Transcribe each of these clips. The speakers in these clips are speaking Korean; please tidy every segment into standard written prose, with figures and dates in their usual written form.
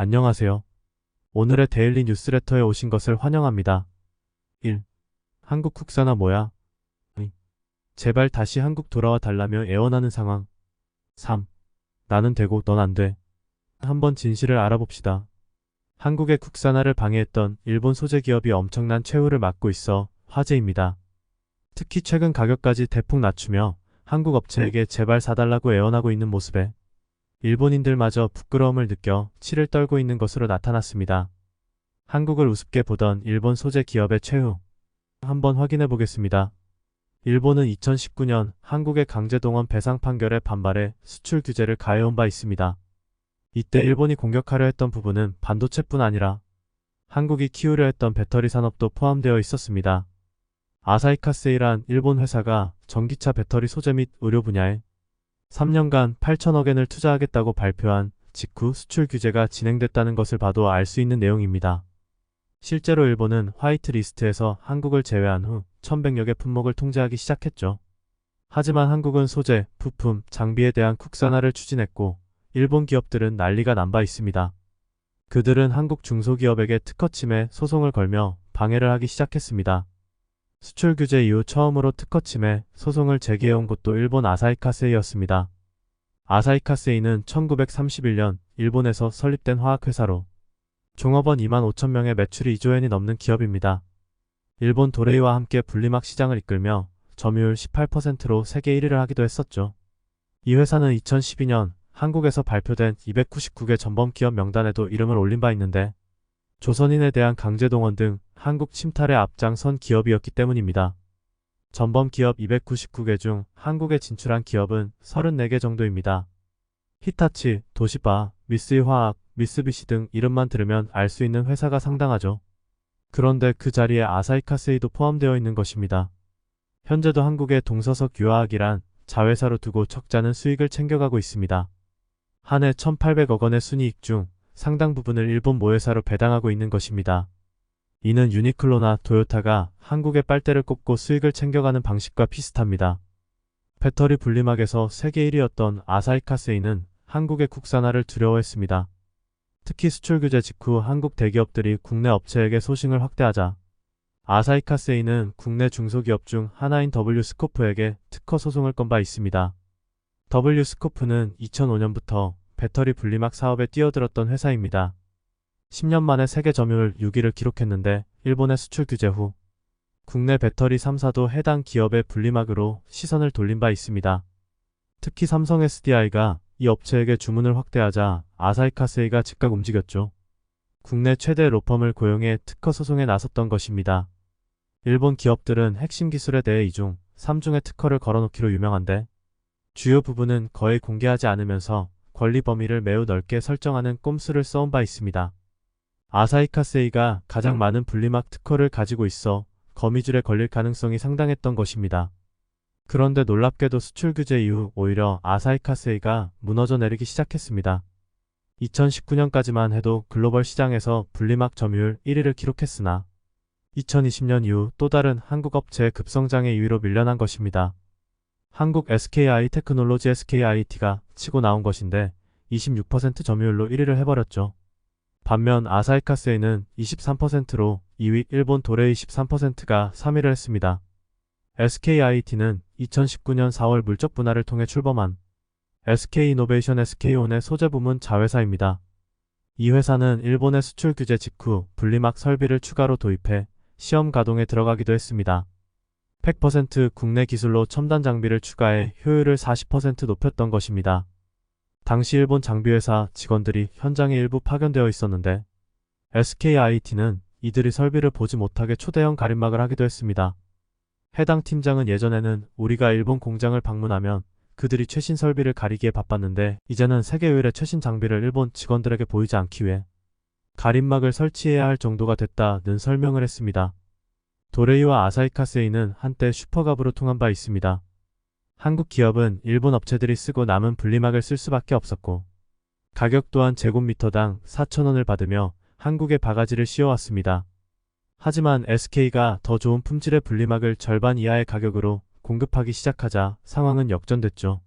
안녕하세요. 오늘의 데일리 뉴스레터에 오신 것을 환영합니다. 1. 한국 국산화 뭐야? 2. 제발 다시 한국 돌아와 달라며 애원하는 상황. 3. 나는 되고 넌 안 돼. 한번 진실을 알아봅시다. 한국의 국산화를 방해했던 일본 소재 기업이 엄청난 최후를 맞고 있어 화제입니다. 특히 최근 가격까지 대폭 낮추며 한국 업체에게 제발 사달라고 애원하고 있는 모습에 일본인들마저 부끄러움을 느껴 치를 떨고 있는 것으로 나타났습니다. 한국을 우습게 보던 일본 소재 기업의 최후. 한번 확인해 보겠습니다. 일본은 2019년 한국의 강제동원 배상 판결에 반발해 수출 규제를 가해온 바 있습니다. 이때 일본이 공격하려 했던 부분은 반도체뿐 아니라 한국이 키우려 했던 배터리 산업도 포함되어 있었습니다. 아사히카세이란 일본 회사가 전기차 배터리 소재 및 의료 분야에 3년간 8천억 엔을 투자하겠다고 발표한 직후 수출 규제가 진행됐다는 것을 봐도 알 수 있는 내용입니다. 실제로 일본은 화이트리스트에서 한국을 제외한 후 1100여 개 품목을 통제하기 시작했죠. 하지만 한국은 소재, 부품, 장비에 대한 국산화를 추진했고 일본 기업들은 난리가 난 바 있습니다. 그들은 한국 중소기업에게 특허 침해 소송을 걸며 방해를 하기 시작했습니다. 수출 규제 이후 처음으로 특허 침해 소송을 제기해온 곳도 일본 아사히카세이였습니다. 아사히카세이는 1931년 일본에서 설립된 화학회사로 종업원 2만 5천 명의 매출이 2조 엔이 넘는 기업입니다. 일본 도레이와 함께 분리막 시장을 이끌며 점유율 18%로 세계 1위를 하기도 했었죠. 이 회사는 2012년 한국에서 발표된 299개 전범기업 명단에도 이름을 올린 바 있는데 조선인에 대한 강제동원 등 한국 침탈에 앞장선 기업이었기 때문입니다. 전범기업 299개 중 한국에 진출한 기업은 34개 정도입니다. 히타치, 도시바, 미쓰이화학, 미쓰비시 등 이름만 들으면 알 수 있는 회사가 상당하죠. 그런데 그 자리에 아사히카세이도 포함되어 있는 것입니다. 현재도 한국의 동서석 유화학이란 자회사로 두고 적잖은 수익을 챙겨가고 있습니다. 한 해 1,800억 원의 순이익 중 상당 부분을 일본 모회사로 배당하고 있는 것입니다. 이는 유니클로나 토요타가 한국의 빨대를 꼽고 수익을 챙겨가는 방식과 비슷합니다. 배터리 분리막에서 세계 1위였던 아사히카세이는 한국의 국산화를 두려워했습니다. 특히 수출 규제 직후 한국 대기업들이 국내 업체에게 소싱을 확대하자 아사히카세이는 국내 중소기업 중 하나인 W스코프에게 특허 소송을 건 바 있습니다. W스코프는 2005년부터 배터리 분리막 사업에 뛰어들었던 회사입니다. 10년 만에 세계 점유율 6위를 기록했는데 일본의 수출 규제 후 국내 배터리 3사도 해당 기업의 분리막으로 시선을 돌린 바 있습니다. 특히 삼성 SDI가 이 업체에게 주문을 확대하자 아사히카세이가 즉각 움직였죠. 국내 최대 로펌을 고용해 특허 소송에 나섰던 것입니다. 일본 기업들은 핵심 기술에 대해 2중, 3중의 특허를 걸어놓기로 유명한데 주요 부분은 거의 공개하지 않으면서 권리 범위를 매우 넓게 설정하는 꼼수를 써온 바 있습니다. 아사히카세이가 가장 많은 분리막 특허를 가지고 있어 거미줄에 걸릴 가능성이 상당했던 것입니다. 그런데 놀랍게도 수출 규제 이후 오히려 아사히카세이가 무너져 내리기 시작했습니다. 2019년까지만 해도 글로벌 시장에서 분리막 점유율 1위를 기록했으나 2020년 이후 또 다른 한국 업체의 급성장의 2위로 밀려난 것입니다. 한국 SKI 테크놀로지 SKIT가 치고 나온 것인데 26% 점유율로 1위를 해버렸죠. 반면 아사히카세이는 23%로 2위, 일본 도레이 13%가 3위를 했습니다. SKIT는 2019년 4월 물적 분할을 통해 출범한 SK이노베이션 SK온의 소재 부문 자회사입니다. 이 회사는 일본의 수출 규제 직후 분리막 설비를 추가로 도입해 시험 가동에 들어가기도 했습니다. 100% 국내 기술로 첨단 장비를 추가해 효율을 40% 높였던 것입니다. 당시 일본 장비회사 직원들이 현장에 일부 파견되어 있었는데 SKIT는 이들이 설비를 보지 못하게 초대형 가림막을 하기도 했습니다. 해당 팀장은 예전에는 우리가 일본 공장을 방문하면 그들이 최신 설비를 가리기에 바빴는데 이제는 세계 유일의 최신 장비를 일본 직원들에게 보이지 않기 위해 가림막을 설치해야 할 정도가 됐다는 설명을 했습니다. 도레이와 아사히카세이는 한때 슈퍼갑으로 통한 바 있습니다. 한국 기업은 일본 업체들이 쓰고 남은 분리막을 쓸 수밖에 없었고 가격 또한 제곱미터당 4,000원을 받으며 한국의 바가지를 씌워왔습니다. 하지만 SK가 더 좋은 품질의 분리막을 절반 이하의 가격으로 공급하기 시작하자 상황은 역전됐죠.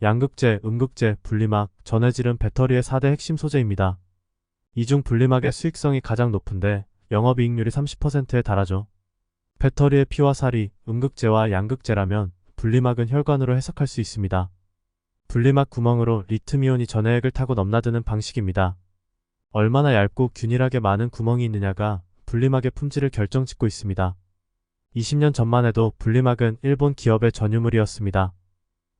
양극재, 음극재, 분리막, 전해질은 배터리의 4대 핵심 소재입니다. 이 중 분리막의 수익성이 가장 높은데 영업이익률이 30%에 달하죠. 배터리의 피와 살이 음극재와 양극재라면 분리막은 혈관으로 해석할 수 있습니다. 분리막 구멍으로 리튬이온이 전해액을 타고 넘나드는 방식입니다. 얼마나 얇고 균일하게 많은 구멍이 있느냐가 분리막의 품질을 결정짓고 있습니다. 20년 전만 해도 분리막은 일본 기업의 전유물이었습니다.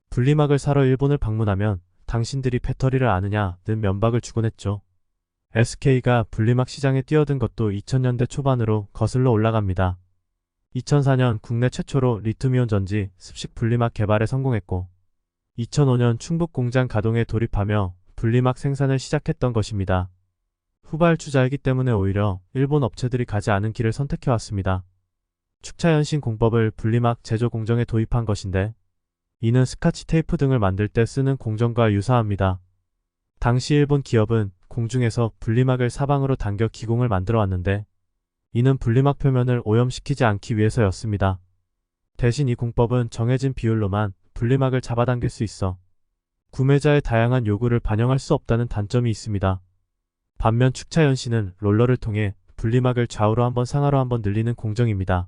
분리막을 사러 일본을 방문하면 당신들이 배터리를 아느냐는 면박을 주곤 했죠. SK가 분리막 시장에 뛰어든 것도 2000년대 초반으로 거슬러 올라갑니다. 2004년 국내 최초로 리튬이온 전지 습식 분리막 개발에 성공했고 2005년 충북 공장 가동에 돌입하며 분리막 생산을 시작했던 것입니다. 후발주자이기 때문에 오히려 일본 업체들이 가지 않은 길을 선택해왔습니다. 축차연신 공법을 분리막 제조 공정에 도입한 것인데 이는 스카치 테이프 등을 만들 때 쓰는 공정과 유사합니다. 당시 일본 기업은 공중에서 분리막을 사방으로 당겨 기공을 만들어 왔는데 이는 분리막 표면을 오염시키지 않기 위해서였습니다. 대신 이 공법은 정해진 비율로만 분리막을 잡아당길 수 있어 구매자의 다양한 요구를 반영할 수 없다는 단점이 있습니다. 반면 축차연신은 롤러를 통해 분리막을 좌우로 한번 상하로 한번 늘리는 공정입니다.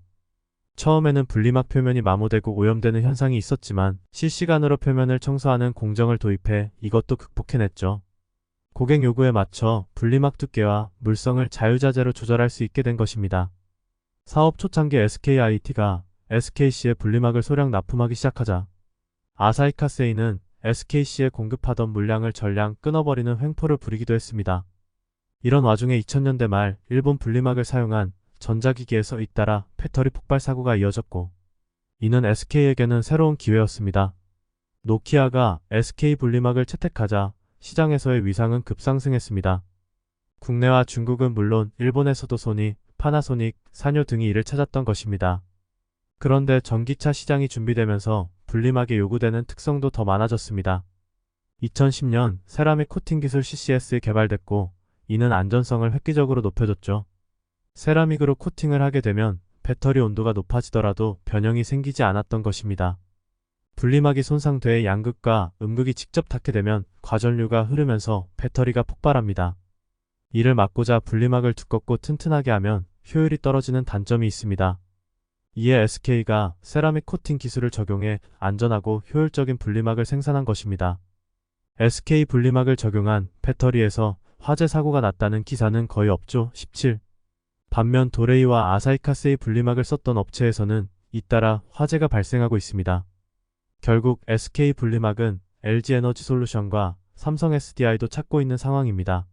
처음에는 분리막 표면이 마모되고 오염되는 현상이 있었지만 실시간으로 표면을 청소하는 공정을 도입해 이것도 극복해냈죠. 고객 요구에 맞춰 분리막 두께와 물성을 자유자재로 조절할 수 있게 된 것입니다. 사업 초창기 SKIT가 SKC에 분리막을 소량 납품하기 시작하자 아사히카세이는 SKC에 공급하던 물량을 전량 끊어버리는 횡포를 부리기도 했습니다. 이런 와중에 2000년대 말 일본 분리막을 사용한 전자기기에서 잇따라 배터리 폭발 사고가 이어졌고 이는 SK에게는 새로운 기회였습니다. 노키아가 SK 분리막을 채택하자 시장에서의 위상은 급상승했습니다. 국내와 중국은 물론 일본에서도 소니, 파나소닉, 사뇨 등이 이를 찾았던 것입니다. 그런데 전기차 시장이 준비되면서 분리막에 요구되는 특성도 더 많아졌습니다. 2010년 세라믹 코팅 기술 CCS이 개발됐고 이는 안전성을 획기적으로 높여줬죠. 세라믹으로 코팅을 하게 되면 배터리 온도가 높아지더라도 변형이 생기지 않았던 것입니다. 분리막이 손상돼 양극과 음극이 직접 닿게 되면 과전류가 흐르면서 배터리가 폭발합니다. 이를 막고자 분리막을 두껍고 튼튼하게 하면 효율이 떨어지는 단점이 있습니다. 이에 SK가 세라믹 코팅 기술을 적용해 안전하고 효율적인 분리막을 생산한 것입니다. SK 분리막을 적용한 배터리에서 화재 사고가 났다는 기사는 거의 없죠. 17. 반면 도레이와 아사히카세이 분리막을 썼던 업체에서는 잇따라 화재가 발생하고 있습니다. 결국 SK 분리막은 LG에너지솔루션과 삼성 SDI도 찾고 있는 상황입니다.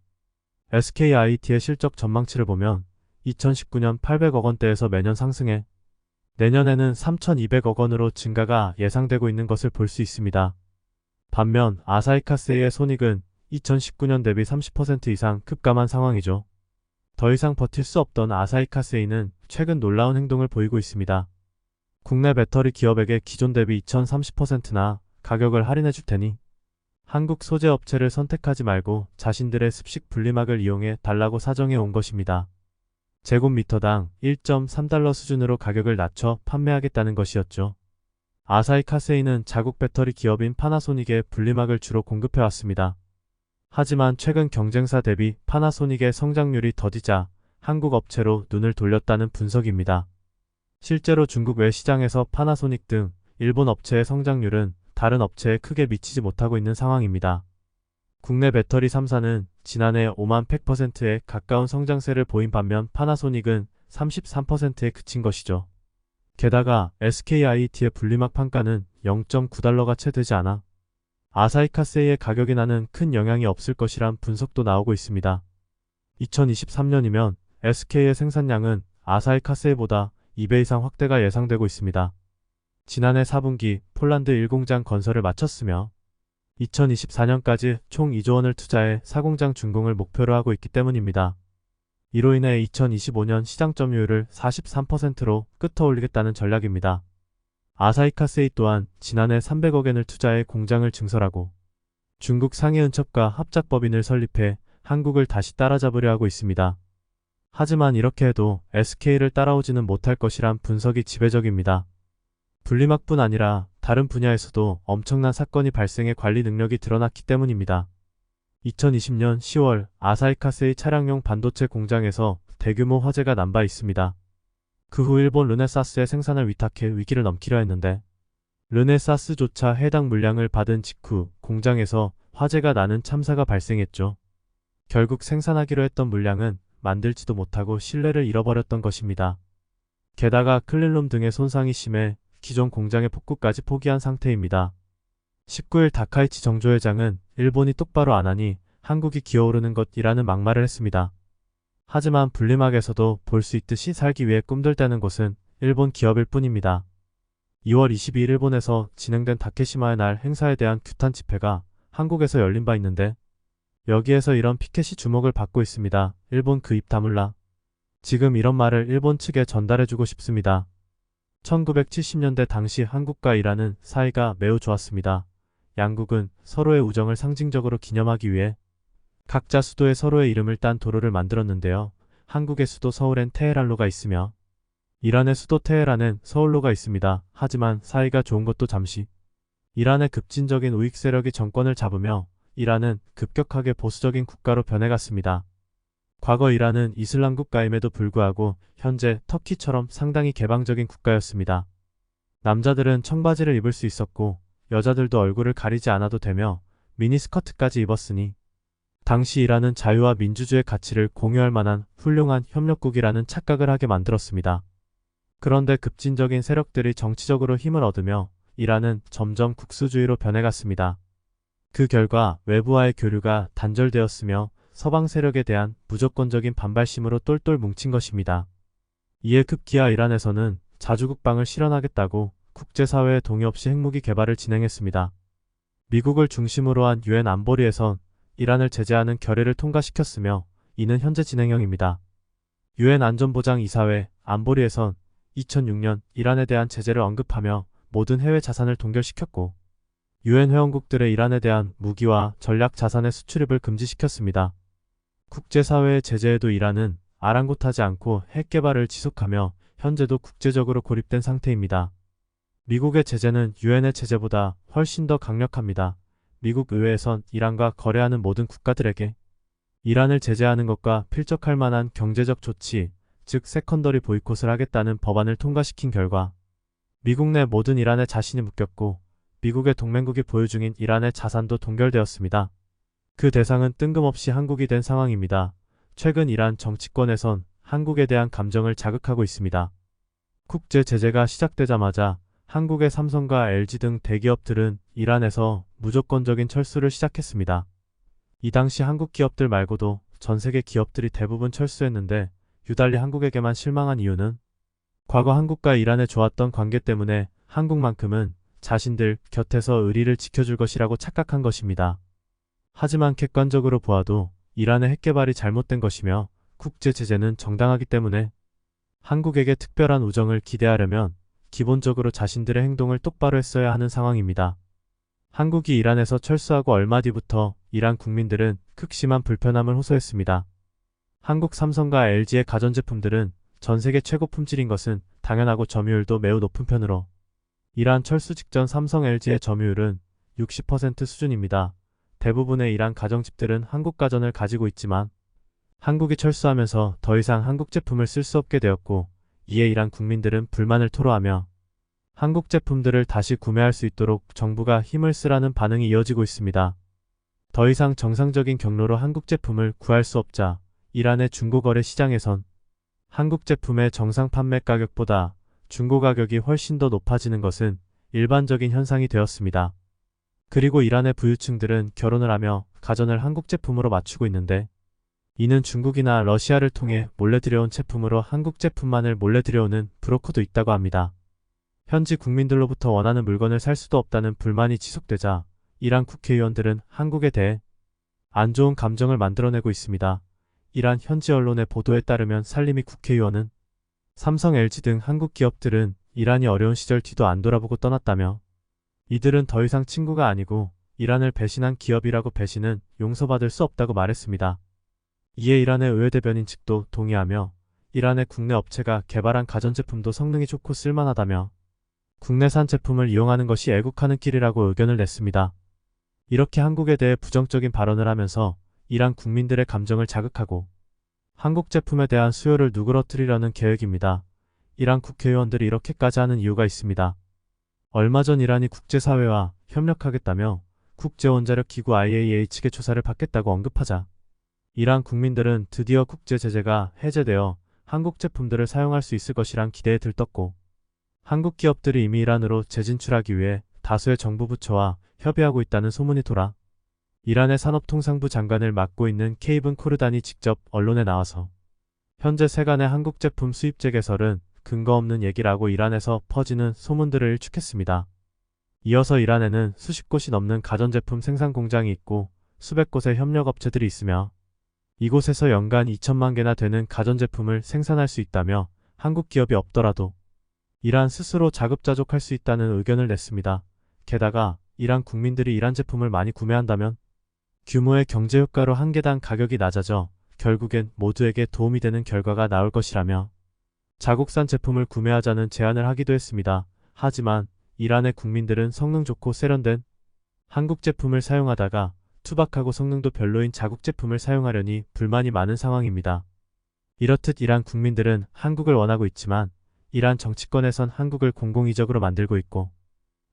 SKIT의 실적 전망치를 보면 2019년 800억 원대에서 매년 상승해 내년에는 3,200억 원으로 증가가 예상되고 있는 것을 볼 수 있습니다. 반면 아사히카세이의 손익은 2019년 대비 30% 이상 급감한 상황이죠. 더 이상 버틸 수 없던 아사히카세이는 최근 놀라운 행동을 보이고 있습니다. 국내 배터리 기업에게 기존 대비 2030%나 가격을 할인해 줄 테니 한국 소재 업체를 선택하지 말고 자신들의 습식 분리막을 이용해 달라고 사정해 온 것입니다. 제곱미터당 1.3달러 수준으로 가격을 낮춰 판매하겠다는 것이었죠. 아사히카세이는 자국 배터리 기업인 파나소닉에 분리막을 주로 공급해 왔습니다. 하지만 최근 경쟁사 대비 파나소닉의 성장률이 더디자 한국 업체로 눈을 돌렸다는 분석입니다. 실제로 중국 외 시장에서 파나소닉 등 일본 업체의 성장률은 다른 업체에 크게 미치지 못하고 있는 상황입니다. 국내 배터리 3사는 지난해 5만 100%에 가까운 성장세를 보인 반면 파나소닉은 33%에 그친 것이죠. 게다가 SKIT의 분리막 판가는 0.9달러가 채 되지 않아 아사히카세이의 가격 인하는 큰 영향이 없을 것이란 분석도 나오고 있습니다. 2023년이면 SK의 생산량은 아사히카세이보다 2배 이상 확대가 예상되고 있습니다. 지난해 4분기 폴란드 1공장 건설을 마쳤으며 2024년까지 총 2조 원을 투자해 4공장 준공을 목표로 하고 있기 때문입니다. 이로 인해 2025년 시장 점유율을 43%로 끌어올리겠다는 전략입니다. 아사히카세이 또한 지난해 300억엔을 투자해 공장을 증설하고 중국 상해은첩과 합작법인을 설립해 한국을 다시 따라잡으려 하고 있습니다. 하지만 이렇게 해도 SK를 따라오지는 못할 것이란 분석이 지배적입니다. 분리막뿐 아니라 다른 분야에서도 엄청난 사건이 발생해 관리 능력이 드러났기 때문입니다. 2020년 10월 아사히 카세이 차량용 반도체 공장에서 대규모 화재가 난 바 있습니다. 그 후 일본 르네사스에 생산을 위탁해 위기를 넘기려 했는데 르네사스조차 해당 물량을 받은 직후 공장에서 화재가 나는 참사가 발생했죠. 결국 생산하기로 했던 물량은 만들지도 못하고 신뢰를 잃어버렸던 것입니다. 게다가 클린룸 등의 손상이 심해 기존 공장의 복구까지 포기한 상태입니다. 19일 다카이치 정조회장은 일본이 똑바로 안 하니 한국이 기어오르는 것이라는 막말을 했습니다. 하지만 분리막에서도 볼 수 있듯이 살기 위해 꿈들대는 곳은 일본 기업일 뿐입니다. 2월 22일 일본에서 진행된 다케시마의 날 행사에 대한 규탄 집회가 한국에서 열린 바 있는데 여기에서 이런 피켓이 주목을 받고 있습니다. 일본 그 입 다물라. 지금 이런 말을 일본 측에 전달해주고 싶습니다. 1970년대 당시 한국과 이란은 사이가 매우 좋았습니다. 양국은 서로의 우정을 상징적으로 기념하기 위해 각자 수도에 서로의 이름을 딴 도로를 만들었는데요. 한국의 수도 서울엔 테헤란로가 있으며 이란의 수도 테헤란엔 서울로가 있습니다. 하지만 사이가 좋은 것도 잠시 이란의 급진적인 우익 세력이 정권을 잡으며 이란은 급격하게 보수적인 국가로 변해갔습니다. 과거 이란은 이슬람 국가임에도 불구하고 현재 터키처럼 상당히 개방적인 국가였습니다. 남자들은 청바지를 입을 수 있었고 여자들도 얼굴을 가리지 않아도 되며 미니스커트까지 입었으니 당시 이란은 자유와 민주주의 가치를 공유할 만한 훌륭한 협력국이라는 착각을 하게 만들었습니다. 그런데 급진적인 세력들이 정치적으로 힘을 얻으며 이란은 점점 국수주의로 변해갔습니다. 그 결과 외부와의 교류가 단절되었으며 서방 세력에 대한 무조건적인 반발심으로 똘똘 뭉친 것입니다. 이에 급기야 이란에서는 자주국방을 실현하겠다고 국제사회의 동의 없이 핵무기 개발을 진행했습니다. 미국을 중심으로 한 유엔 안보리에선 이란을 제재하는 결의를 통과시켰으며 이는 현재 진행형입니다. 유엔 안전보장이사회 안보리에선 2006년 이란에 대한 제재를 언급하며 모든 해외 자산을 동결시켰고 유엔 회원국들의 이란에 대한 무기와 전략 자산의 수출입을 금지시켰습니다. 국제사회의 제재에도 이란은 아랑곳하지 않고 핵 개발을 지속하며 현재도 국제적으로 고립된 상태입니다. 미국의 제재는 유엔의 제재보다 훨씬 더 강력합니다. 미국 의회에선 이란과 거래하는 모든 국가들에게 이란을 제재하는 것과 필적할 만한 경제적 조치, 즉 세컨더리 보이콧을 하겠다는 법안을 통과시킨 결과 미국 내 모든 이란에 자신이 묶였고 미국의 동맹국이 보유 중인 이란의 자산도 동결되었습니다. 그 대상은 뜬금없이 한국이 된 상황입니다. 최근 이란 정치권에선 한국에 대한 감정을 자극하고 있습니다. 국제 제재가 시작되자마자 한국의 삼성과 LG 등 대기업들은 이란에서 무조건적인 철수를 시작했습니다. 이 당시 한국 기업들 말고도 전 세계 기업들이 대부분 철수했는데 유달리 한국에게만 실망한 이유는 과거 한국과 이란의 좋았던 관계 때문에 한국만큼은 자신들 곁에서 의리를 지켜줄 것이라고 착각한 것입니다. 하지만 객관적으로 보아도 이란의 핵개발이 잘못된 것이며 국제 제재는 정당하기 때문에 한국에게 특별한 우정을 기대하려면 기본적으로 자신들의 행동을 똑바로 했어야 하는 상황입니다. 한국이 이란에서 철수하고 얼마 뒤부터 이란 국민들은 극심한 불편함을 호소했습니다. 한국 삼성과 LG의 가전제품들은 전 세계 최고 품질인 것은 당연하고 점유율도 매우 높은 편으로 이란 철수 직전 삼성 LG의 점유율은 60% 수준입니다. 대부분의 이란 가정집들은 한국 가전을 가지고 있지만 한국이 철수하면서 더 이상 한국 제품을 쓸 수 없게 되었고 이에 이란 국민들은 불만을 토로하며 한국 제품들을 다시 구매할 수 있도록 정부가 힘을 쓰라는 반응이 이어지고 있습니다. 더 이상 정상적인 경로로 한국 제품을 구할 수 없자 이란의 중고거래 시장에선 한국 제품의 정상 판매 가격보다 중고 가격이 훨씬 더 높아지는 것은 일반적인 현상이 되었습니다. 그리고 이란의 부유층들은 결혼을 하며 가전을 한국 제품으로 맞추고 있는데 이는 중국이나 러시아를 통해 몰래 들여온 제품으로 한국 제품만을 몰래 들여오는 브로커도 있다고 합니다. 현지 국민들로부터 원하는 물건을 살 수도 없다는 불만이 지속되자 이란 국회의원들은 한국에 대해 안 좋은 감정을 만들어내고 있습니다. 이란 현지 언론의 보도에 따르면 살리미 국회의원은 삼성, LG 등 한국 기업들은 이란이 어려운 시절 뒤도 안 돌아보고 떠났다며 이들은 더 이상 친구가 아니고 이란을 배신한 기업이라고 배신은 용서받을 수 없다고 말했습니다. 이에 이란의 의회 대변인 측도 동의하며 이란의 국내 업체가 개발한 가전제품도 성능이 좋고 쓸만하다며 국내산 제품을 이용하는 것이 애국하는 길이라고 의견을 냈습니다. 이렇게 한국에 대해 부정적인 발언을 하면서 이란 국민들의 감정을 자극하고 한국 제품에 대한 수요를 누그러뜨리려는 계획입니다. 이란 국회의원들이 이렇게까지 하는 이유가 있습니다. 얼마 전 이란이 국제사회와 협력하겠다며 국제원자력기구 IAEA 측의 조사를 받겠다고 언급하자 이란 국민들은 드디어 국제 제재가 해제되어 한국 제품들을 사용할 수 있을 것이란 기대에 들떴고 한국 기업들이 이미 이란으로 재진출하기 위해 다수의 정부 부처와 협의하고 있다는 소문이 돌아 이란의 산업통상부 장관을 맡고 있는 케이븐 코르단이 직접 언론에 나와서 현재 세간의 한국 제품 수입제 개설은 근거 없는 얘기라고 이란에서 퍼지는 소문들을 일축했습니다. 이어서 이란에는 수십 곳이 넘는 가전제품 생산 공장이 있고 수백 곳의 협력업체들이 있으며 이곳에서 연간 2천만 개나 되는 가전제품을 생산할 수 있다며 한국 기업이 없더라도 이란 스스로 자급자족할 수 있다는 의견을 냈습니다. 게다가 이란 국민들이 이란 제품을 많이 구매한다면 규모의 경제 효과로 한 개당 가격이 낮아져 결국엔 모두에게 도움이 되는 결과가 나올 것이라며 자국산 제품을 구매하자는 제안을 하기도 했습니다. 하지만 이란의 국민들은 성능 좋고 세련된 한국 제품을 사용하다가 투박하고 성능도 별로인 자국 제품을 사용하려니 불만이 많은 상황입니다. 이렇듯 이란 국민들은 한국을 원하고 있지만 이란 정치권에선 한국을 공공이적으로 만들고 있고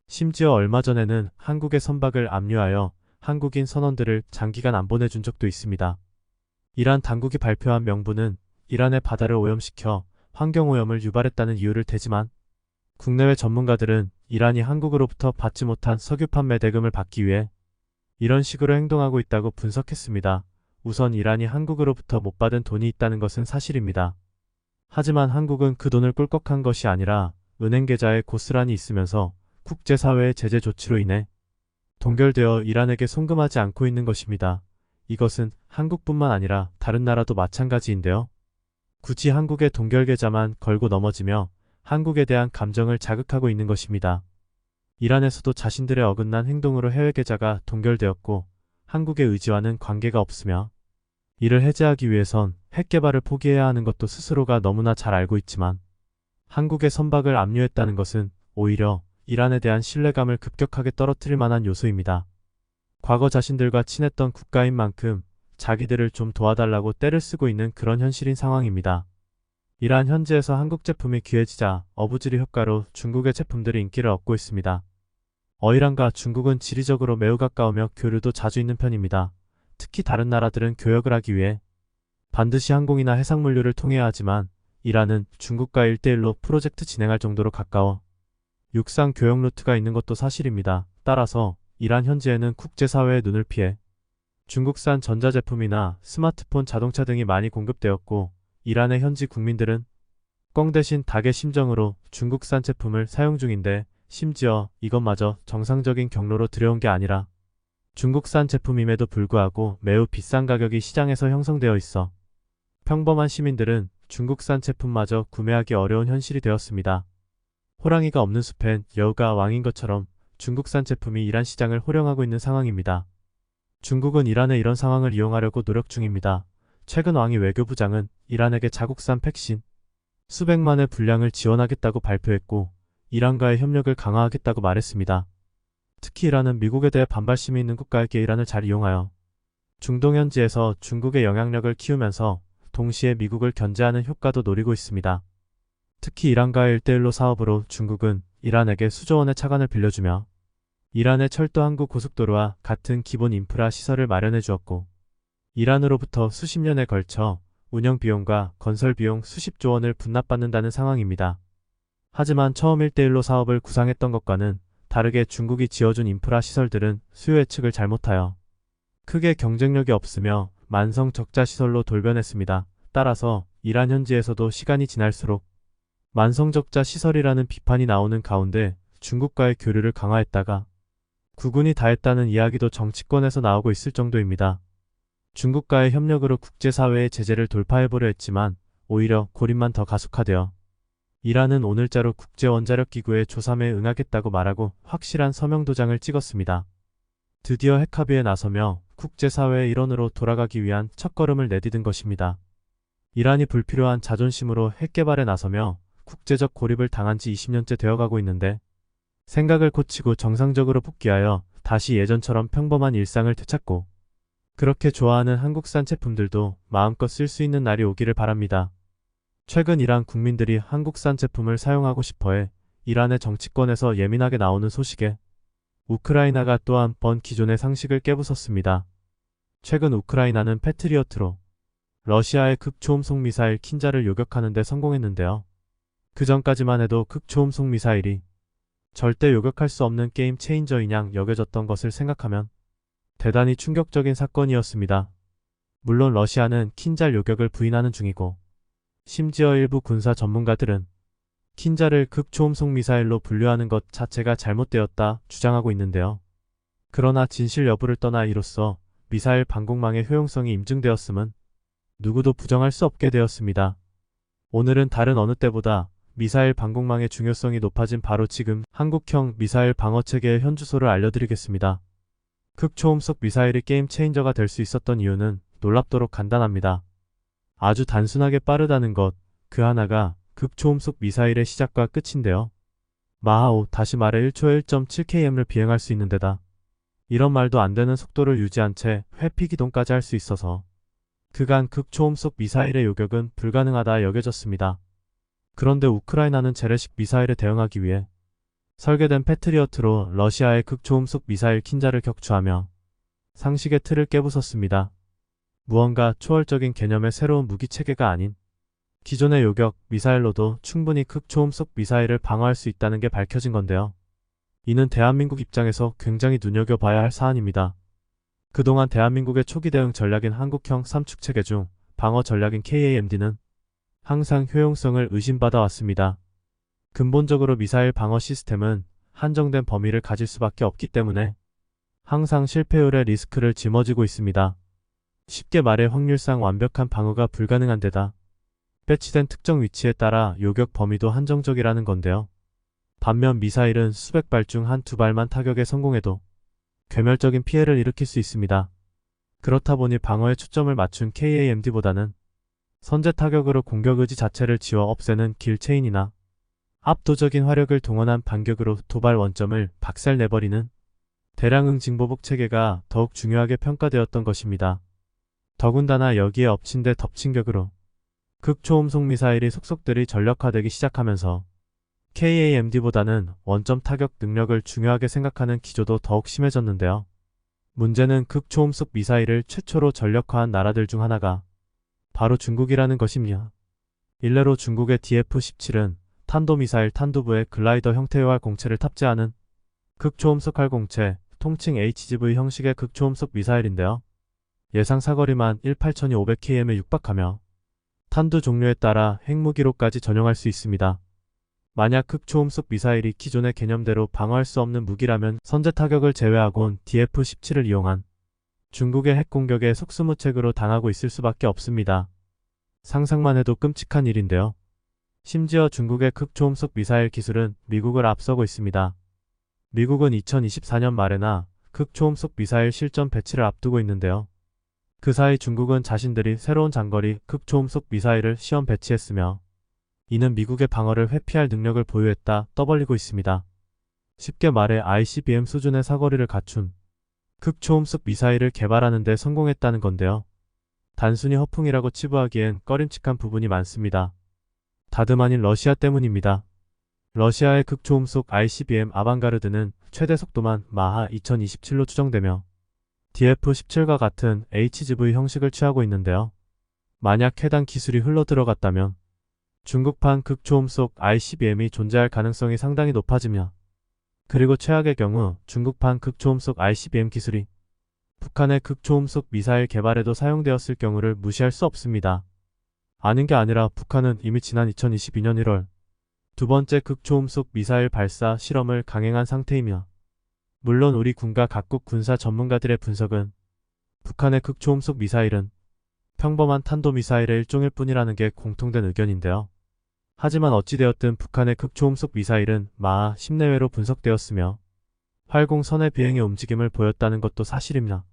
심지어 얼마 전에는 한국의 선박을 압류하여 한국인 선원들을 장기간 안 보내준 적도 있습니다. 이란 당국이 발표한 명분은 이란의 바다를 오염시켜 환경오염을 유발했다는 이유를 대지만 국내외 전문가들은 이란이 한국으로부터 받지 못한 석유 판매 대금을 받기 위해 이런 식으로 행동하고 있다고 분석했습니다. 우선 이란이 한국으로부터 못 받은 돈이 있다는 것은 사실입니다. 하지만 한국은 그 돈을 꿀꺽한 것이 아니라 은행 계좌에 고스란히 있으면서 국제사회의 제재 조치로 인해 동결되어 이란에게 송금하지 않고 있는 것입니다. 이것은 한국뿐만 아니라 다른 나라도 마찬가지인데요. 굳이 한국의 동결 계좌만 걸고 넘어지며 한국에 대한 감정을 자극하고 있는 것입니다. 이란에서도 자신들의 어긋난 행동으로 해외 계좌가 동결되었고 한국의 의지와는 관계가 없으며 이를 해제하기 위해선 핵 개발을 포기해야 하는 것도 스스로가 너무나 잘 알고 있지만 한국의 선박을 압류했다는 것은 오히려 이란에 대한 신뢰감을 급격하게 떨어뜨릴 만한 요소입니다. 과거 자신들과 친했던 국가인 만큼 자기들을 좀 도와달라고 떼를 쓰고 있는 그런 현실인 상황입니다. 이란 현지에서 한국 제품이 귀해지자 어부지리 효과로 중국의 제품들이 인기를 얻고 있습니다. 이란과 중국은 지리적으로 매우 가까우며 교류도 자주 있는 편입니다. 특히 다른 나라들은 교역을 하기 위해 반드시 항공이나 해상물류를 통해야 하지만 이란은 중국과 1대1로 프로젝트 진행할 정도로 가까워 육상 교역 루트가 있는 것도 사실입니다. 따라서 이란 현지에는 국제사회의 눈을 피해 중국산 전자제품이나 스마트폰, 자동차 등이 많이 공급되었고 이란의 현지 국민들은 꽝 대신 닭의 심정으로 중국산 제품을 사용 중인데 심지어 이것마저 정상적인 경로로 들여온 게 아니라 중국산 제품임에도 불구하고 매우 비싼 가격이 시장에서 형성되어 있어 평범한 시민들은 중국산 제품마저 구매하기 어려운 현실이 되었습니다. 호랑이가 없는 숲엔 여우가 왕인 것처럼 중국산 제품이 이란 시장을 호령하고 있는 상황입니다. 중국은 이란의 이런 상황을 이용하려고 노력 중입니다. 최근 왕이 외교부장은 이란에게 자국산 백신 수백만의 분량을 지원하겠다고 발표했고 이란과의 협력을 강화하겠다고 말했습니다. 특히 이란은 미국에 대해 반발심이 있는 국가에게 이란을 잘 이용하여 중동 현지에서 중국의 영향력을 키우면서 동시에 미국을 견제하는 효과도 노리고 있습니다. 특히 이란과의 1대1로 사업으로 중국은 이란에게 수조 원의 차관을 빌려주며 이란의 철도 항구 고속도로와 같은 기본 인프라 시설을 마련해 주었고 이란으로부터 수십 년에 걸쳐 운영 비용과 건설 비용 수십조 원을 분납받는다는 상황입니다. 하지만 처음 1대1로 사업을 구상했던 것과는 다르게 중국이 지어준 인프라 시설들은 수요 예측을 잘못하여 크게 경쟁력이 없으며 만성 적자 시설로 돌변했습니다. 따라서 이란 현지에서도 시간이 지날수록 만성 적자 시설이라는 비판이 나오는 가운데 중국과의 교류를 강화했다가 구군이 다했다는 이야기도 정치권에서 나오고 있을 정도입니다. 중국과의 협력으로 국제사회의 제재를 돌파해보려 했지만 오히려 고립만 더 가속화되어 이란은 오늘자로 국제원자력기구의 조사에 응하겠다고 말하고 확실한 서명 도장을 찍었습니다. 드디어 핵합의에 나서며 국제사회의 일원으로 돌아가기 위한 첫걸음을 내디딘 것입니다. 이란이 불필요한 자존심으로 핵개발에 나서며 국제적 고립을 당한 지 20년째 되어가고 있는데 생각을 고치고 정상적으로 복귀하여 다시 예전처럼 평범한 일상을 되찾고 그렇게 좋아하는 한국산 제품들도 마음껏 쓸 수 있는 날이 오기를 바랍니다. 최근 이란 국민들이 한국산 제품을 사용하고 싶어해 이란의 정치권에서 예민하게 나오는 소식에 우크라이나가 또 한 번 기존의 상식을 깨부쉈습니다. 최근 우크라이나는 패트리어트로 러시아의 극초음속 미사일 킨자를 요격하는 데 성공했는데요. 그 전까지만 해도 극초음속 미사일이 절대 요격할 수 없는 게임 체인저인 양 여겨졌던 것을 생각하면 대단히 충격적인 사건이었습니다. 물론 러시아는 킨자 요격을 부인하는 중이고 심지어 일부 군사 전문가들은 킨자를 극초음속 미사일로 분류하는 것 자체가 잘못되었다 주장하고 있는데요. 그러나 진실 여부를 떠나 이로써 미사일 방공망의 효용성이 입증되었음은 누구도 부정할 수 없게 되었습니다. 오늘은 다른 어느 때보다 미사일 방공망의 중요성이 높아진 바로 지금 한국형 미사일 방어체계의 현주소를 알려드리겠습니다. 극초음속 미사일이 게임 체인저가 될 수 있었던 이유는 놀랍도록 간단합니다. 아주 단순하게 빠르다는 것, 그 하나가 극초음속 미사일의 시작과 끝인데요. 마하오, 다시 말해 1초에 1.7km를 비행할 수 있는 데다 이런 말도 안 되는 속도를 유지한 채 회피 기동까지 할 수 있어서 그간 극초음속 미사일의 요격은 불가능하다 여겨졌습니다. 그런데 우크라이나는 재래식 미사일에 대응하기 위해 설계된 패트리어트로 러시아의 극초음속 미사일 킨자를 격추하며 상식의 틀을 깨부쉈습니다. 무언가 초월적인 개념의 새로운 무기체계가 아닌 기존의 요격 미사일로도 충분히 극초음속 미사일을 방어할 수 있다는 게 밝혀진 건데요. 이는 대한민국 입장에서 굉장히 눈여겨봐야 할 사안입니다. 그동안 대한민국의 초기 대응 전략인 한국형 삼축체계 중 방어 전략인 KAMD는 항상 효용성을 의심받아 왔습니다. 근본적으로 미사일 방어 시스템은 한정된 범위를 가질 수밖에 없기 때문에 항상 실패율의 리스크를 짊어지고 있습니다. 쉽게 말해 확률상 완벽한 방어가 불가능한 데다 배치된 특정 위치에 따라 요격 범위도 한정적이라는 건데요. 반면 미사일은 수백 발 중 한두 발만 타격에 성공해도 괴멸적인 피해를 일으킬 수 있습니다. 그렇다 보니 방어에 초점을 맞춘 KAMD보다는 선제 타격으로 공격 의지 자체를 지워 없애는 길 체인이나 압도적인 화력을 동원한 반격으로 도발 원점을 박살내버리는 대량응 징보복 체계가 더욱 중요하게 평가되었던 것입니다. 더군다나 여기에 엎친 데 덮친 격으로 극초음속 미사일이 속속들이 전력화되기 시작하면서 KAMD보다는 원점 타격 능력을 중요하게 생각하는 기조도 더욱 심해졌는데요. 문제는 극초음속 미사일을 최초로 전력화한 나라들 중 하나가 바로 중국이라는 것입니다. 일례로 중국의 DF-17은 탄도미사일 탄두부의 글라이더 형태의 활 공체를 탑재하는 극초음속 활 공체, 통칭 HGV 형식의 극초음속 미사일인데요. 예상 사거리만 18,500km에 육박하며 탄두 종류에 따라 핵무기로까지 전용할 수 있습니다. 만약 극초음속 미사일이 기존의 개념대로 방어할 수 없는 무기라면 선제 타격을 제외하곤 DF-17을 이용한 중국의 핵공격에 속수무책으로 당하고 있을 수밖에 없습니다. 상상만 해도 끔찍한 일인데요. 심지어 중국의 극초음속 미사일 기술은 미국을 앞서고 있습니다. 미국은 2024년 말에나 극초음속 미사일 실전 배치를 앞두고 있는데요. 그 사이 중국은 자신들이 새로운 장거리 극초음속 미사일을 시험 배치했으며 이는 미국의 방어를 회피할 능력을 보유했다 떠벌리고 있습니다. 쉽게 말해 ICBM 수준의 사거리를 갖춘 극초음속 미사일을 개발하는 데 성공했다는 건데요. 단순히 허풍이라고 치부하기엔 꺼림칙한 부분이 많습니다. 다름 아닌 러시아 때문입니다. 러시아의 극초음속 ICBM 아방가르드는 최대 속도만 마하 2027로 추정되며 DF-17과 같은 HGV 형식을 취하고 있는데요. 만약 해당 기술이 흘러들어갔다면 중국판 극초음속 ICBM이 존재할 가능성이 상당히 높아지며 그리고 최악의 경우 중국판 극초음속 ICBM 기술이 북한의 극초음속 미사일 개발에도 사용되었을 경우를 무시할 수 없습니다. 아닌 게 아니라 북한은 이미 지난 2022년 1월 두 번째 극초음속 미사일 발사 실험을 강행한 상태이며 물론 우리 군과 각국 군사 전문가들의 분석은 북한의 극초음속 미사일은 평범한 탄도미사일의 일종일 뿐이라는 게 공통된 의견인데요. 하지만 어찌되었든 북한의 극초음속 미사일은 마하 10 내외로 분석되었으며 활공 선의 비행의 움직임을 보였다는 것도 사실입니다.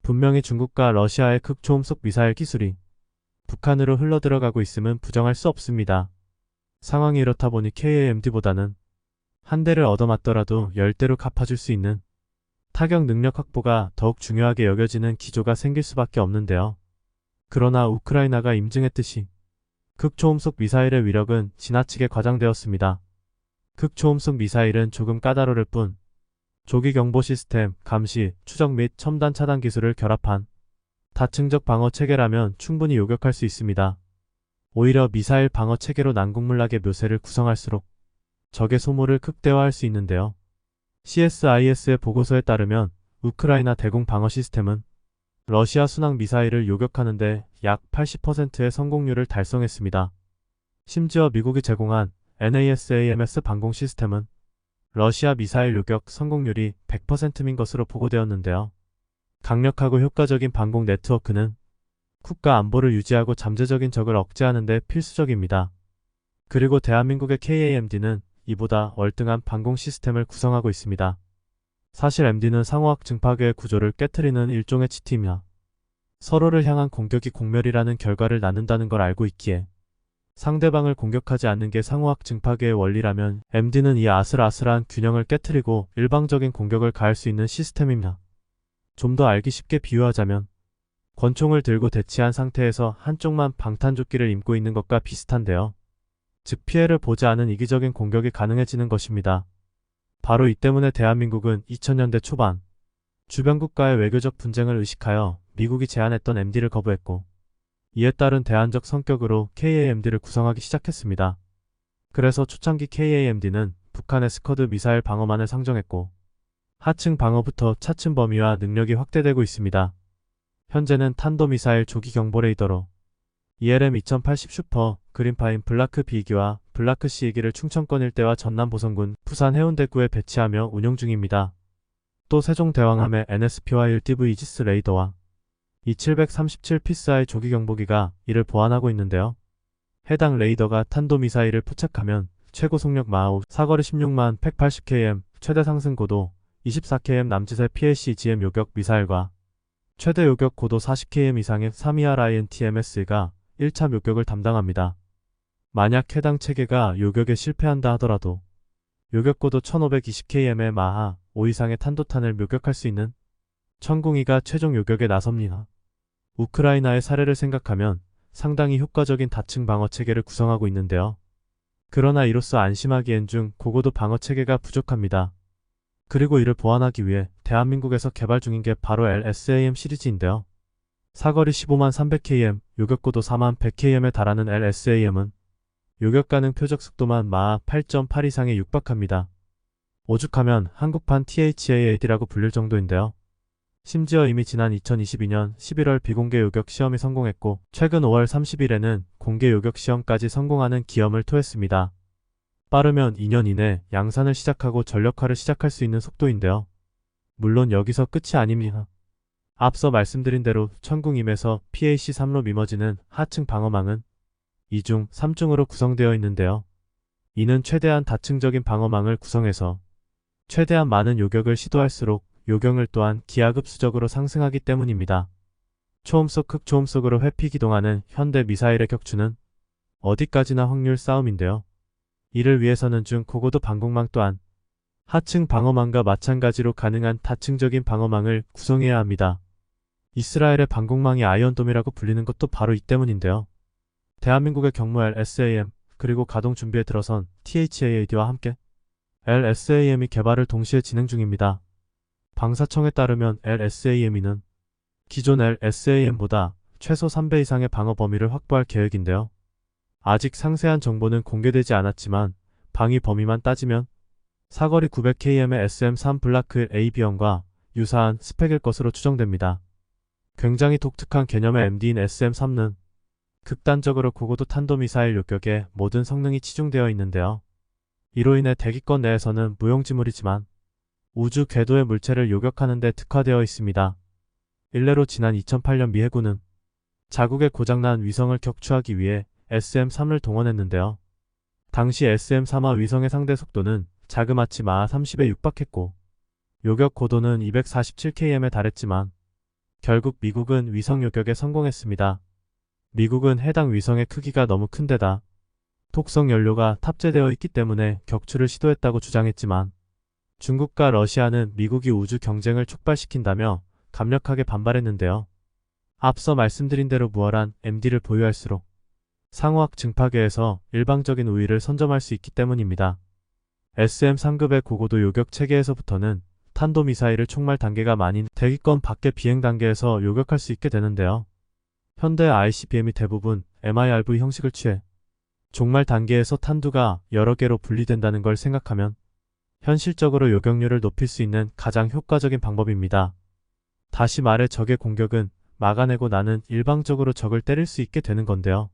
분명히 중국과 러시아의 극초음속 미사일 기술이 북한으로 흘러들어가고 있음은 부정할 수 없습니다. 상황이 이렇다 보니 KAMD보다는 한 대를 얻어맞더라도 10대로 갚아줄 수 있는 타격 능력 확보가 더욱 중요하게 여겨지는 기조가 생길 수밖에 없는데요. 그러나 우크라이나가 임증했듯이 극초음속 미사일의 위력은 지나치게 과장되었습니다. 극초음속 미사일은 조금 까다로울 뿐 조기 경보 시스템, 감시, 추적 및 첨단 차단 기술을 결합한 다층적 방어 체계라면 충분히 요격할 수 있습니다. 오히려 미사일 방어 체계로 난국물락의 묘세를 구성할수록 적의 소모를 극대화할 수 있는데요. CSIS의 보고서에 따르면 우크라이나 대공 방어 시스템은 러시아 순항 미사일을 요격하는데 약 80%의 성공률을 달성했습니다. 심지어 미국이 제공한 NASAMS 방공 시스템은 러시아 미사일 요격 성공률이 100%인 것으로 보고되었는데요. 강력하고 효과적인 방공 네트워크는 국가 안보를 유지하고 잠재적인 적을 억제하는 데 필수적입니다. 그리고 대한민국의 KAMD는 이보다 월등한 방공 시스템을 구성하고 있습니다. 사실 MD는 상호학 증파계의 구조를 깨트리는 일종의 치트이며 서로를 향한 공격이 공멸이라는 결과를 낳는다는 걸 알고 있기에 상대방을 공격하지 않는 게 상호학 증파계의 원리라면 MD는 이 아슬아슬한 균형을 깨트리고 일방적인 공격을 가할 수 있는 시스템입니다. 좀 더 알기 쉽게 비유하자면 권총을 들고 대치한 상태에서 한쪽만 방탄조끼를 입고 있는 것과 비슷한데요. 즉 피해를 보지 않은 이기적인 공격이 가능해지는 것입니다. 바로 이 때문에 대한민국은 2000년대 초반 주변 국가의 외교적 분쟁을 의식하여 미국이 제안했던 MD를 거부했고 이에 따른 대안적 성격으로 KAMD를 구성하기 시작했습니다. 그래서 초창기 KAMD는 북한의 스커드 미사일 방어만을 상정했고 하층 방어부터 차층 범위와 능력이 확대되고 있습니다. 현재는 탄도미사일 조기 경보 레이더로 ELM-2080 슈퍼, 그린파인 블라크 B기와 블라크 C기를 충청권 일대와 전남 보성군, 부산 해운대구에 배치하며 운용 중입니다. 또 세종대왕함의 NSP와 1DV 이지스 레이더와 E737 PSI 조기 경보기가 이를 보완하고 있는데요. 해당 레이더가 탄도미사일을 포착하면 최고 속력 마하우, 사거리 16만 180km, 최대 상승 고도 24km 남짓의 PLC-GM 요격 미사일과 최대 요격 고도 40km 이상의 3ER-INTMS가 1차 요격을 담당합니다. 만약 해당 체계가 요격에 실패한다 하더라도 요격고도 1520km의 마하 5 이상의 탄도탄을 묘격할 수 있는 천궁이가 최종 요격에 나섭니다. 우크라이나의 사례를 생각하면 상당히 효과적인 다층 방어 체계를 구성하고 있는데요. 그러나 이로써 안심하기엔 중 고고도 방어 체계가 부족합니다. 그리고 이를 보완하기 위해 대한민국에서 개발 중인 게 바로 LSAM 시리즈인데요. 사거리 15만 300km, 요격고도 4만 100km에 달하는 LSAM은 요격 가능 표적 속도만 마하 8.8 이상에 육박합니다. 오죽하면 한국판 THAAD라고 불릴 정도인데요. 심지어 이미 지난 2022년 11월 비공개 요격 시험이 성공했고 최근 5월 30일에는 공개 요격 시험까지 성공하는 기염을 토했습니다. 빠르면 2년 이내 양산을 시작하고 전력화를 시작할 수 있는 속도인데요. 물론 여기서 끝이 아닙니다. 앞서 말씀드린 대로 천궁임에서 PAC-3로 미머지는 하층 방어망은 2중, 3중으로 구성되어 있는데요. 이는 최대한 다층적인 방어망을 구성해서 최대한 많은 요격을 시도할수록 요격을 또한 기하급수적으로 상승하기 때문입니다. 초음속 극초음속으로 회피 기동하는 현대 미사일의 격추는 어디까지나 확률 싸움인데요. 이를 위해서는 중고고도 방공망 또한 하층 방어망과 마찬가지로 가능한 다층적인 방어망을 구성해야 합니다. 이스라엘의 방공망이 아이언돔이라고 불리는 것도 바로 이 때문인데요. 대한민국의 경무 LSAM 그리고 가동 준비에 들어선 THAAD와 함께 LSAM이 개발을 동시에 진행 중입니다. 방사청에 따르면 LSAM은 기존 LSAM보다 최소 3배 이상의 방어 범위를 확보할 계획인데요. 아직 상세한 정보는 공개되지 않았지만 방위 범위만 따지면 사거리 900km의 SM-3 블라크 AB형과 유사한 스펙일 것으로 추정됩니다. 굉장히 독특한 개념의 MD인 SM-3는 극단적으로 고고도 탄도미사일 요격에 모든 성능이 치중되어 있는데요. 이로 인해 대기권 내에서는 무용지물이지만 우주 궤도의 물체를 요격하는 데 특화되어 있습니다. 일례로 지난 2008년 미 해군은 자국의 고장난 위성을 격추하기 위해 SM-3을 동원했는데요. 당시 SM-3화 위성의 상대 속도는 자그마치 마하 30에 육박했고 요격 고도는 247km에 달했지만 결국 미국은 위성 요격에 성공했습니다. 미국은 해당 위성의 크기가 너무 큰 데다 독성 연료가 탑재되어 있기 때문에 격추를 시도했다고 주장했지만 중국과 러시아는 미국이 우주 경쟁을 촉발시킨다며 강력하게 반발했는데요. 앞서 말씀드린 대로 무활한 MD를 보유할수록 상호학 증파계에서 일방적인 우위를 선점할 수 있기 때문입니다. SM-3급의 고고도 요격 체계에서부터는 탄도미사일을 총말 단계가 많은 대기권 밖의 비행 단계에서 요격할 수 있게 되는데요. 현대 ICBM이 대부분 MIRV 형식을 취해 종말 단계에서 탄두가 여러 개로 분리된다는 걸 생각하면 현실적으로 요격률을 높일 수 있는 가장 효과적인 방법입니다. 다시 말해 적의 공격은 막아내고 나는 일방적으로 적을 때릴 수 있게 되는 건데요.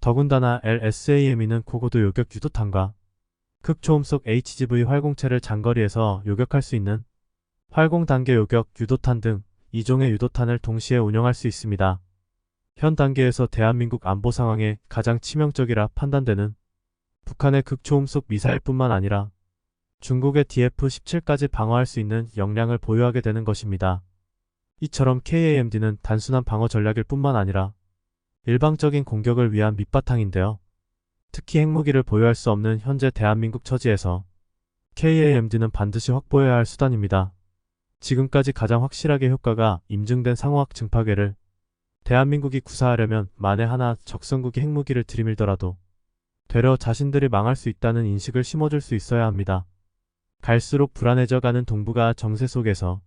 더군다나 LSAME는 고고도 요격 유도탄과 극초음속 HGV 활공체를 장거리에서 요격할 수 있는 활공 단계 요격 유도탄 등 2종의 유도탄을 동시에 운영할 수 있습니다. 현 단계에서 대한민국 안보 상황에 가장 치명적이라 판단되는 북한의 극초음속 미사일뿐만 아니라 중국의 DF-17까지 방어할 수 있는 역량을 보유하게 되는 것입니다. 이처럼 KAMD는 단순한 방어 전략일 뿐만 아니라 일방적인 공격을 위한 밑바탕인데요. 특히 핵무기를 보유할 수 없는 현재 대한민국 처지에서 KAMD는 반드시 확보해야 할 수단입니다. 지금까지 가장 확실하게 효과가 입증된 상호학 증파계를 대한민국이 구사하려면 만에 하나 적성국이 핵무기를 들이밀더라도 되려 자신들이 망할 수 있다는 인식을 심어줄 수 있어야 합니다. 갈수록 불안해져가는 동북아 정세 속에서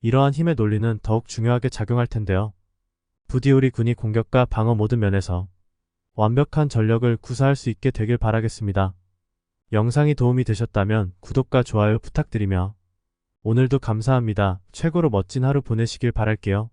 이러한 힘의 논리는 더욱 중요하게 작용할 텐데요. 부디 우리 군이 공격과 방어 모든 면에서 완벽한 전력을 구사할 수 있게 되길 바라겠습니다. 영상이 도움이 되셨다면 구독과 좋아요 부탁드리며 오늘도 감사합니다. 최고로 멋진 하루 보내시길 바랄게요.